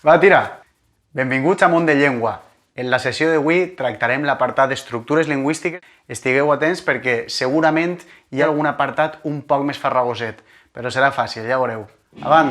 Va, tira! Benvinguts a Món de Llengua. En la sessió d'avui tractarem l'apartat d'estructures lingüístiques. Estigueu atents perquè segurament hi ha algun apartat un poc més farragoset, però serà fàcil, ja veureu. Avant!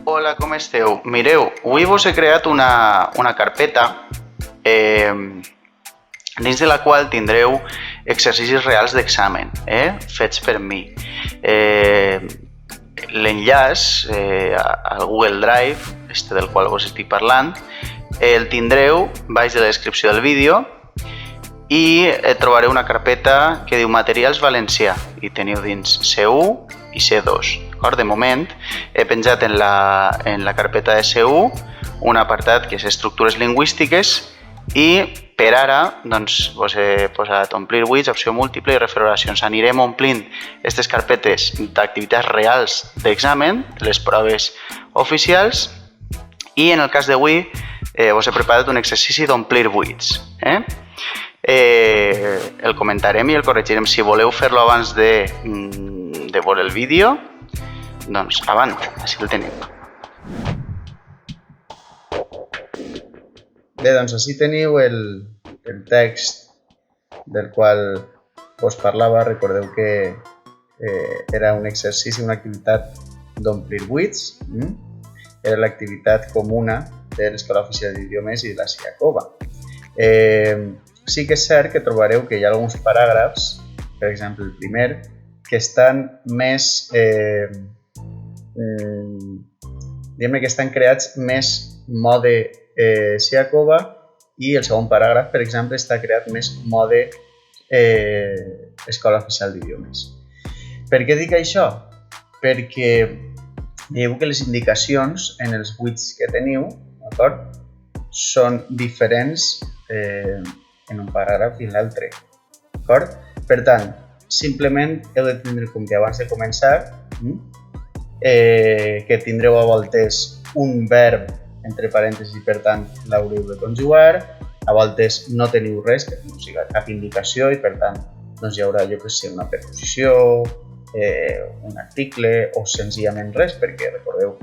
Hola, com esteu? Mireu, avui vos he creat una carpeta dins de la qual tindreu exercicis reals d'examen, fets per mi. L'enllaç al Google Drive, del qual vos estic parlant, el tindreu baix de la descripció del vídeo i trobareu una carpeta que diu Materials Valencià i teniu dins C1 i C2. De moment he penjat en la carpeta de C1 un apartat que és Estructures Lingüístiques i per ara doncs, vos he posat omplir buits, opció múltiple i refer oracions. Anirem omplint aquestes carpetes d'activitats reals d'examen, les proves oficials, i en el cas d'avui vos he preparat un exercici d'omplir buits. El comentarem i el corregirem. Si voleu fer-lo abans de veure el vídeo, doncs avant, així el teniu. Bé, doncs així teniu el text del qual us parlava. Recordeu que era un exercici, una activitat d'omplir buits. Era l'activitat comuna de l'Escola Oficial d'Idiomes i de la SIACOBA. Sí que és cert que trobareu que hi ha alguns paràgrafs, per exemple el primer, que estan més, diguem-ne que estan creats més mode SIACOBA i el segon paràgraf, per exemple, està creat més mode Escola Oficial d'Idiomes. Per què dic això? Perquè veieu que les indicacions en els buits que teniu, d'acord, són diferents en un paràgraf i en l'altre, d'acord? Per tant, simplement heu de tindre en compte abans de començar que tindreu a voltes un verb entre parèntesis i per tant l'haureu de conjugar. A voltes no teniu res, que no sigui cap indicació i per tant doncs hi haurà, jo que sé, una preposició, un article o senzillament res, perquè recordeu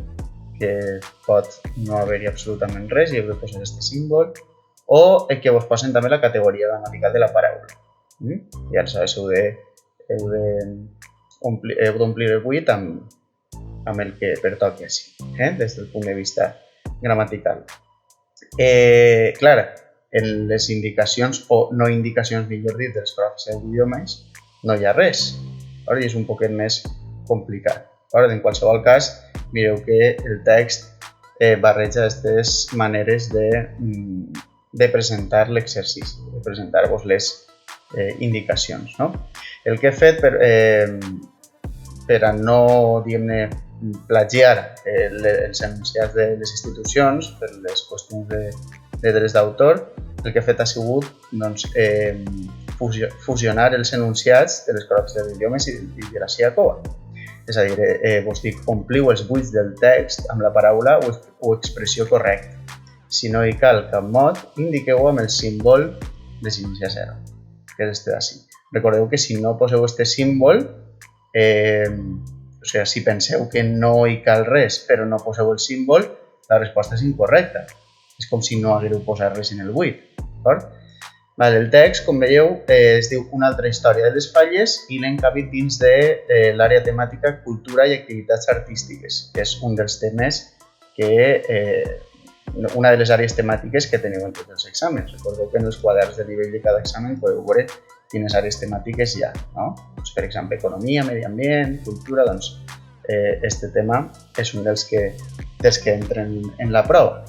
que pot no haver-hi absolutament res i heu de posar aquest símbol, o que vos posen també la categoria gramatical de la paraula. I aleshores heu d'omplir el buit amb el que pertoqui així, des del punt de vista gramatical. Clar, en les indicacions o no indicacions, millor dit, de l'Escola Oficial d'Idiomes no hi ha res. I és un poquet més complicat. En qualsevol cas, mireu que el text barreja aquestes maneres de presentar l'exercici, de presentar-vos les indicacions. El que he fet per a no, diguem-ne, plagiar els enunciats de les institucions per les qüestions de drets d'autor, el que he fet ha sigut fusionar els enunciats de l'Escola Oficial d'Idiomes i de la SIACOBA. És a dir, vos dic, ompliu els buits del text amb la paraula o expressió correcta. Si no hi cal cap mot, indiqueu amb el símbol de s'inicia zero, que és este d'ací. Recordeu que si no poseu este símbol, o sigui, si penseu que no hi cal res però no poseu el símbol, la resposta és incorrecta. És com si no haguéreu posat res en el buit. El text, com veieu, es diu Una altra història de les falles i l'he encabit dins de l'àrea temàtica Cultura i activitats artístiques, que és un dels temes una de les àrees temàtiques que teniu en tots els exàmens. Recordeu que en els quaderns de nivell de cada examen podeu veure quines àrees temàtiques hi ha. Per exemple, economia, medi ambient, cultura, doncs este tema és un dels que entren en la prova.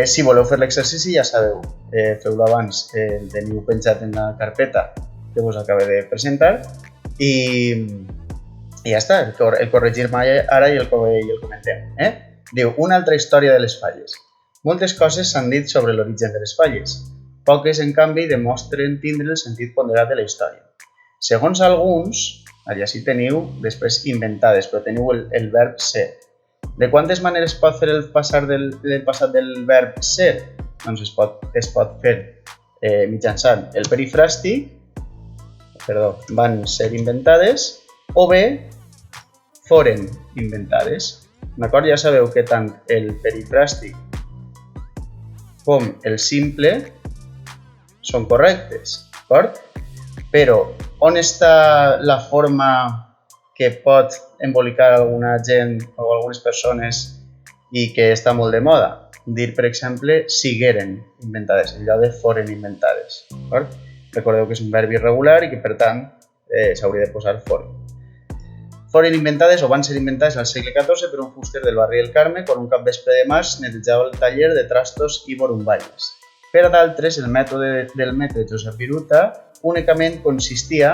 Si voleu fer l'exercici, ja sabeu, feu-lo abans, el teniu penjat en la carpeta que vos acabo de presentar i ja està, el corregim ara i el comentem. Diu, una altra història de les falles. Moltes coses s'han dit sobre l'origen de les falles. Poques, en canvi, demostren tindre el sentit ponderat de la història. Segons alguns, allà sí teniu després inventades, però teniu el verb ser. De quantes maneres pot fer el passat del verb ser? Doncs es pot fer mitjançant el perifràstic, van ser inventades o bé foren inventades. D'acord? Ja sabeu que tant el perifràstic com el simple són correctes, d'acord? Però on està la forma que pot embolicar alguna gent o algunes persones i que està molt de moda? Dir, per exemple, sigueren inventades, en lloc de foren inventades, d'acord? Recordeu que és un verb irregular i que, per tant, s'hauria de posar foren. Foren inventades o van ser inventades al segle XIV per un fuster del barri del Carme quan un capvespre de març netejava el taller de trastos i borumballes. Per a d'altres, el mètode del mestre Josep Viruta únicament consistia,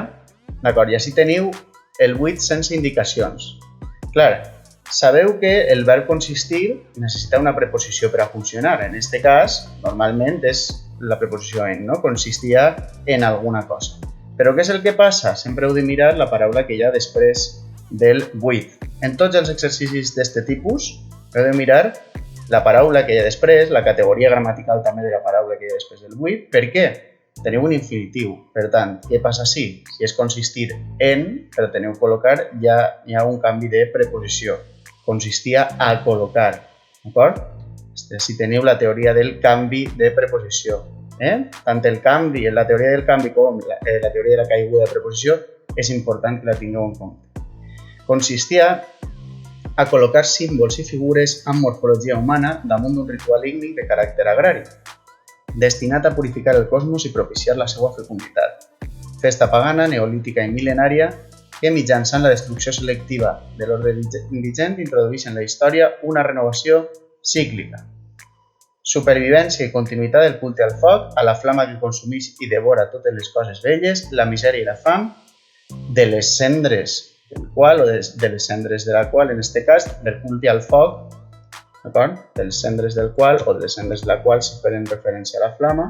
d'acord, i així teniu el buit sense indicacions. Clar, sabeu que el verb consistir necessita una preposició per a funcionar. En aquest cas, normalment és la preposició en, no? Consistia en alguna cosa. Però què és el que passa? Sempre heu de mirar la paraula que hi ha després del buit. En tots els exercicis d'aquest tipus heu de mirar la paraula que hi ha després, la categoria gramatical també de la paraula que hi ha després del buit. Per què? Teniu un infinitiu. Per tant, què passa si? Si és consistir en, però teniu col·locar, ja hi ha un canvi de preposició. Consistia a col·locar. D'acord? Si teniu la teoria del canvi de preposició. Tant el canvi, la teoria del canvi com la teoria de la caiguda de preposició és important que la tingueu en compte. Consistia a col·locar símbols i figures amb morfologia humana damunt d'un ritual ígnic de caràcter agrari, destinat a purificar el cosmos i propiciar la seva fecunditat. Festa pagana, neolítica i mil·lenària que mitjançant la destrucció selectiva de l'ordre vigent introdueix en la història una renovació cíclica. Supervivència i continuïtat del culte al foc, a la flama que consumeix i devora totes les coses velles, la misèria i la fam, de les cendres del qual, o de les cendres de la qual, en aquest cas, del culte al foc, d'acord? De les cendres del qual, o de les cendres de la qual si feren referència a la flama.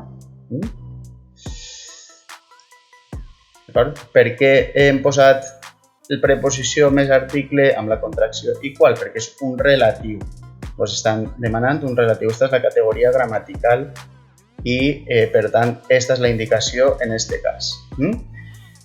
D'acord? Per què hem posat la preposició més article amb la contracció i qual? Perquè és un relatiu. Us estan demanant un relatiu. Aquesta és la categoria gramatical i, per tant, aquesta és la indicació en aquest cas.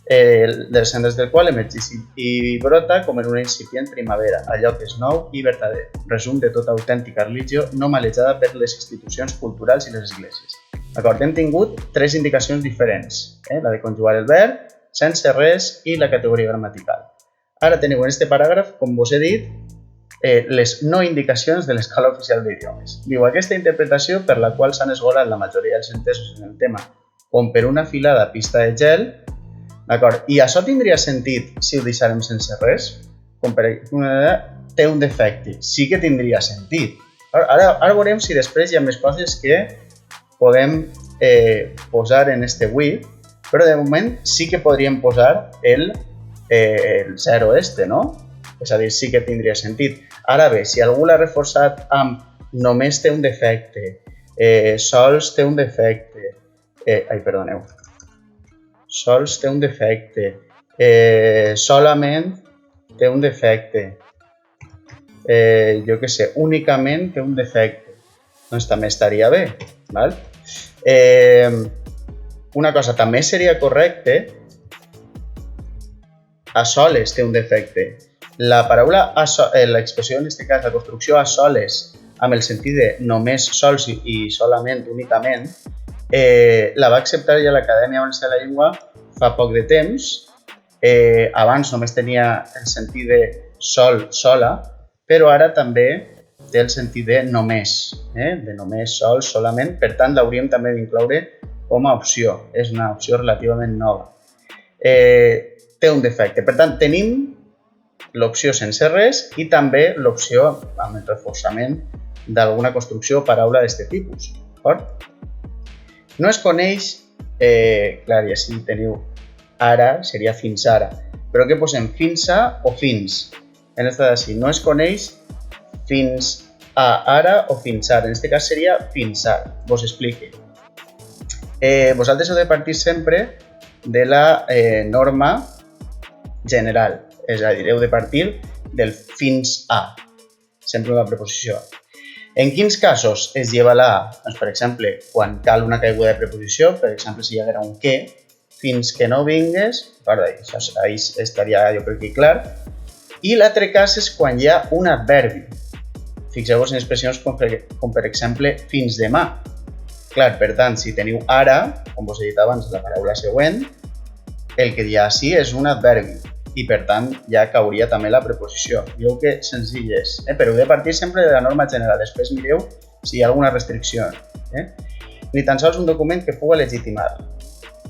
De les cendres del qual emergeix i brota com en una incipient primavera, allò que és nou i verdader, resum de tota autèntica religió no malejada per les institucions culturals i les esglésies. D'acord, hem tingut tres indicacions diferents, la de conjugar el verb, sense res i la categoria gramatical. Ara teniu en aquest paràgraf, com vos he dit, les no indicacions de l'escola oficial d'idiomes. Diu, aquesta interpretació per la qual s'han esgolat la majoria dels entesos en el tema, com per una filada pista de gel, d'acord, i això tindria sentit si ho deixarem sense res? Com per exemple, té un defecte. Sí que tindria sentit. Ara veurem si després hi ha més coses que podem posar en este buit, però de moment sí que podríem posar el zero no? És a dir, sí que tindria sentit. Ara bé, si algú l'ha reforçat amb només té un defecte, sols té un defecte, perdoneu, sols té un defecte, solament té un defecte, jo què sé, únicament té un defecte, doncs també estaria bé, val? Una cosa també seria correcte, a soles té un defecte. La paraula, l'expressió en aquest cas, la construcció a soles, amb el sentit de només sols i solament, únicament, la va acceptar ja l'Acadèmia Valenciana de la Llengua fa poc de temps. Abans només tenia el sentit de sol, sola, però ara també té el sentit de només, de només, sol, solament. Per tant, l'hauríem també d'incloure com a opció. És una opció relativament nova. Té un defecte. Per tant, tenim l'opció sense res i també l'opció amb el reforçament d'alguna construcció o paraula d'aquest tipus. No es coneix, clar, i així teniu ara, seria fins ara. Però què posem? Fins a o fins? En aquest cas, no es coneix fins a ara o fins ara. En aquest cas seria fins ara. Vos explique. Vosaltres heu de partir sempre de la norma general. És a dir, heu de partir del fins a, sempre una preposició. En quins casos es lleva la a? Doncs, per exemple, quan cal una caiguda de preposició, per exemple, si hi haguera un que, fins que no vingues, ahí estaria jo crec que clar. I l'altre cas és quan hi ha un adverbi. Fixeu-vos en expressions com per exemple fins demà. Clar, per tant, si teniu ara, com us he dit abans, la paraula següent, el que hi ha així és un adverbi i per tant ja cauria també la preposició. Veieu que senzill és, però heu de partir sempre de la norma general, després mireu si hi ha alguna restricció. Ni tan sols un document que puga legitimar.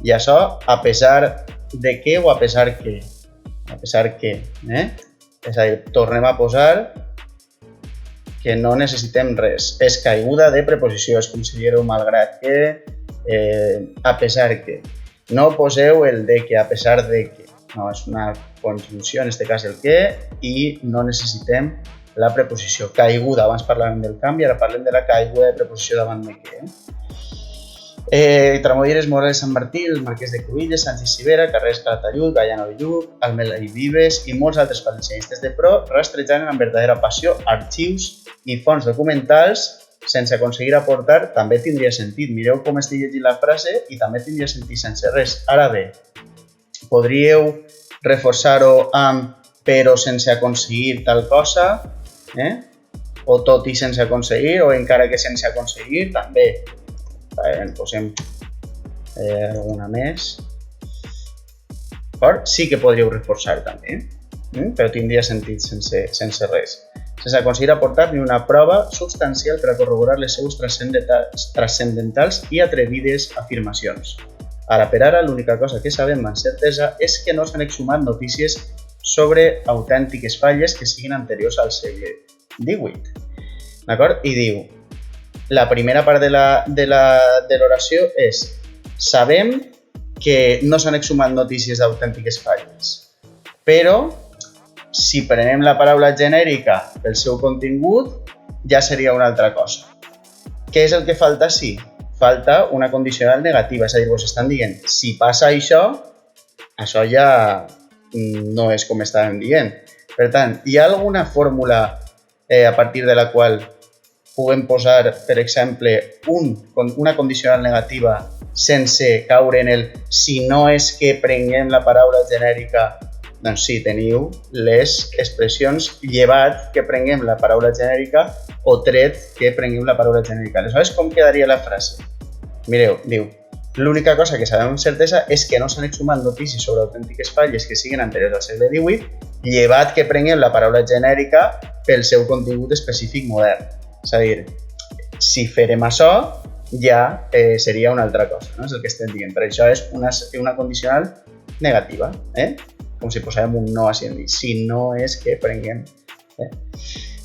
I això a pesar de què o a pesar que. A pesar que. És a dir, tornem a posar que no necessitem res. És caiguda de preposició, és com si digueu malgrat que, a pesar que. No poseu el de que, a pesar de que. No, és una conjunció, en aquest cas el que, i no necessitem la preposició. Caiguda, abans parlàvem del canvi, ara parlem de la caiguda de preposició davant de què. Tramodires, Morales, Sant Martí, el Marquès de Cruïlles, Sánchez Sivera, Carrers Calatayud, Gaiano de Lluc, Almela i Vives i molts altres valencianistes de pro rastrejant amb verdadera passió arxius i fonts documentals sense aconseguir aportar també tindria sentit. Mireu com estic llegint la frase i també tindria sentit sense res. Ara bé, podríeu reforçar-ho amb però sense aconseguir tal cosa, o tot i sense aconseguir, o encara que sense aconseguir, també. En posem alguna més. Sí que podríeu reforçar també, però tindria sentit sense res. Sense aconseguir aportar ni una prova substancial per a corroborar les seues transcendentals i atrevides afirmacions. Ara per ara, l'única cosa que sabem amb certesa és que no s'han exhumat notícies sobre autèntiques falles que siguin anteriors al segle XVIII. D'acord? I diu, la primera part de l'oració és sabem que no s'han exhumat notícies d'autèntiques falles, però si prenem la paraula genèrica pel seu contingut, ja seria una altra cosa. Què és el que falta així? Falta una condicional negativa, és a dir, vos estan dient, si passa això ja no és com estàvem dient. Per tant, hi ha alguna fórmula a partir de la qual puguem posar, per exemple, una condicional negativa sense caure en el si no és que prenguem la paraula genèrica? Doncs sí, teniu les expressions llevat que prenguem la paraula genèrica o tret que prenguem la paraula genèrica. Aleshores, com quedaria la frase? Mireu, diu, l'única cosa que sabem amb certesa és que no s'han exhumat notícies sobre autèntiques falles que siguin anteriors al segle XVIII, llevat que prenguem la paraula genèrica pel seu contingut específic modern. És a dir, si farem això, ja seria una altra cosa, no? És el que estem dient. Per això és una condicional negativa, com si posàvem un no així en dir, si no és que prenguem.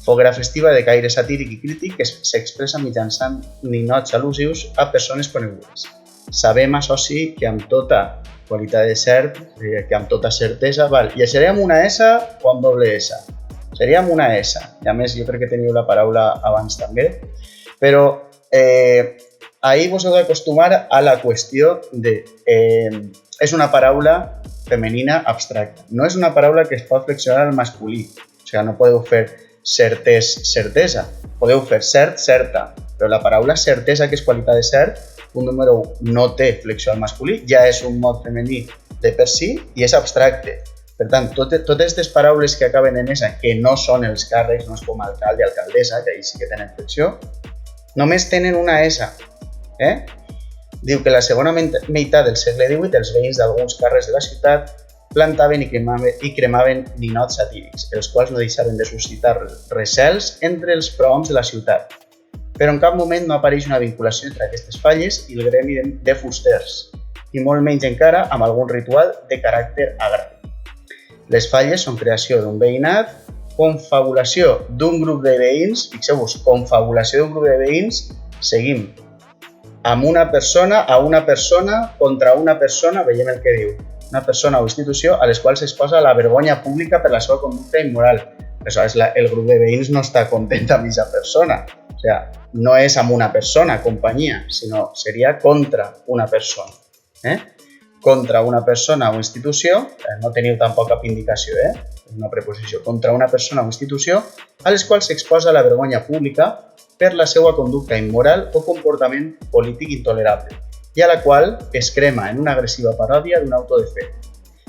Foguera festiva de caire satíric i crític que s'expressa mitjançant ninots al·lusius a persones conegudes. Sabem, això sí, que amb tota qualitat de cert, que amb tota certesa, llegiríem una S o amb doble S? Seríem una S, i a més jo crec que teniu la paraula abans també, però ahir vos heu d'acostumar a la qüestió de és una paraula femenina abstracta. No és una paraula que es pot flexionar al masculí. O sigui, no podeu fer certès, certesa. Podeu fer cert, certa. Però la paraula certesa, que és qualitat de cert, punt número 1, no té flexió al masculí, ja és un mot femení de per si i és abstracte. Per tant, totes aquestes paraules que acaben en esa, que no són els càrrecs, no és com alcalde, alcaldessa, que ahí sí que tenen flexió, només tenen una S. Diu que la segona meitat del segle XVIII els veïns d'alguns carrers de la ciutat plantaven i cremaven ninots satírics, els quals no deixaven de suscitar recels entre els prohoms de la ciutat. Però en cap moment no apareix una vinculació entre aquestes falles i el gremi de fusters, i molt menys encara amb algun ritual de caràcter agrari. Les falles són creació d'un veïnat, confabulació d'un grup de veïns, fixeu-vos, confabulació d'un grup de veïns, seguim, amb una persona, a una persona, contra una persona, veiem el que diu, una persona o institució a les quals s'exposa la vergonya pública per la seva conducta immoral. Aleshores, el grup de veïns no està content amb aquesta persona. O sigui, no és amb una persona, companyia, sinó seria contra una persona. Contra una persona o institució, no teniu tampoc cap indicació, és una preposició, contra una persona o institució a les quals s'exposa la vergonya pública per la seva conducta immoral o comportament polític intolerable i a la qual es crema en una agressiva paròdia d'un auto de fe.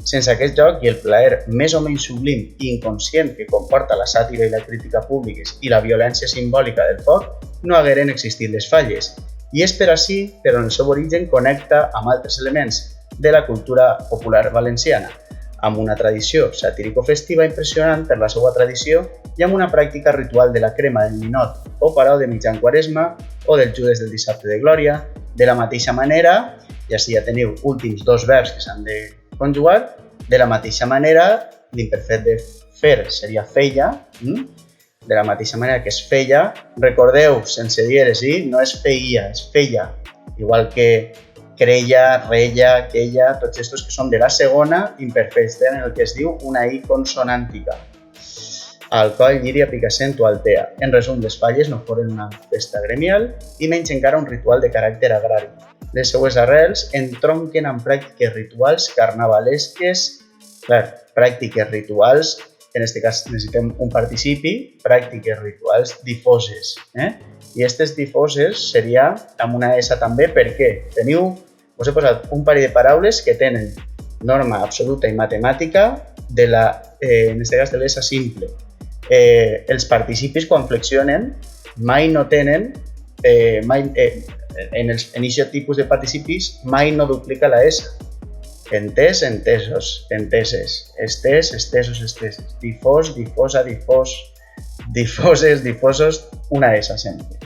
Sense aquest joc i el plaer més o menys sublim i inconscient que comporta la sàtira i la crítica públiques i la violència simbòlica del foc, no hagueren existit les falles. I és per així per on el seu origen connecta amb altres elements de la cultura popular valenciana, amb una tradició satírico-festiva impressionant per la seva tradició i amb una pràctica ritual de la crema del ninot o parau de mitjan quaresma o del Judes del dissabte de Glòria, de la mateixa manera, i així ja teniu últims dos verbs que s'han de conjugar, de la mateixa manera, l'imperfet de fer seria feia, de la mateixa manera que és feia, recordeu, sense dièresi, no és feia, és feia, igual que creia, reia, queia, tots estos que són de la segona imperfectes, tenen el que es diu una I consonàntica. Al coll, llíria, picassent o altea. En resum, les falles no foren una festa gremial i menys encara un ritual de caràcter agrari. Les seues arrels entronquen amb pràctiques rituals carnavalesques, pràctiques rituals, en aquest cas necessitem un participi, pràctiques rituals difoses. I aquestes difoses seria amb una S també perquè us he posat un parell de paraules que tenen norma absoluta i matemàtica de en aquest cas de l'S simple. Els participis quan flexionen mai no tenen, en aquest tipus de participis mai no duplica la S. Entès, entesos, enteses, estès, estesos, esteses, difós, difosa, difós, difoses, difosos, una S sempre.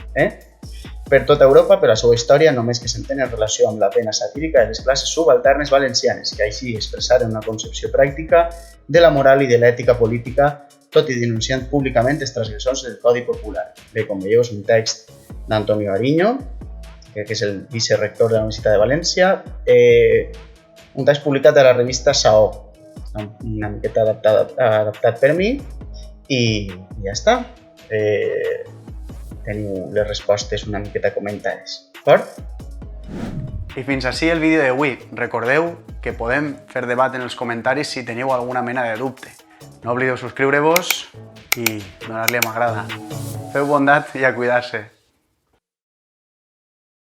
Per tota Europa, per la seva història, només que s'entén en relació amb la pena satírica de les classes subalternes valencianes, que així expressaren una concepció pràctica de la moral i de l'ètica política, tot i denunciant públicament els transgressors del Codi Popular. Bé, com veieu, és un text d'Antonio Ariño, que és el vicerector de la Universitat de València, un text publicat a la revista Saó, una miqueta adaptat per mi, i ja està. Teniu les respostes una miqueta comentades, d'acord? I fins ací el vídeo d'avui. Recordeu que podem fer debat en els comentaris si teniu alguna mena de dubte. No oblideu subscriure-vos i donar-li a m'agrada. Feu bondat i a cuidar-se.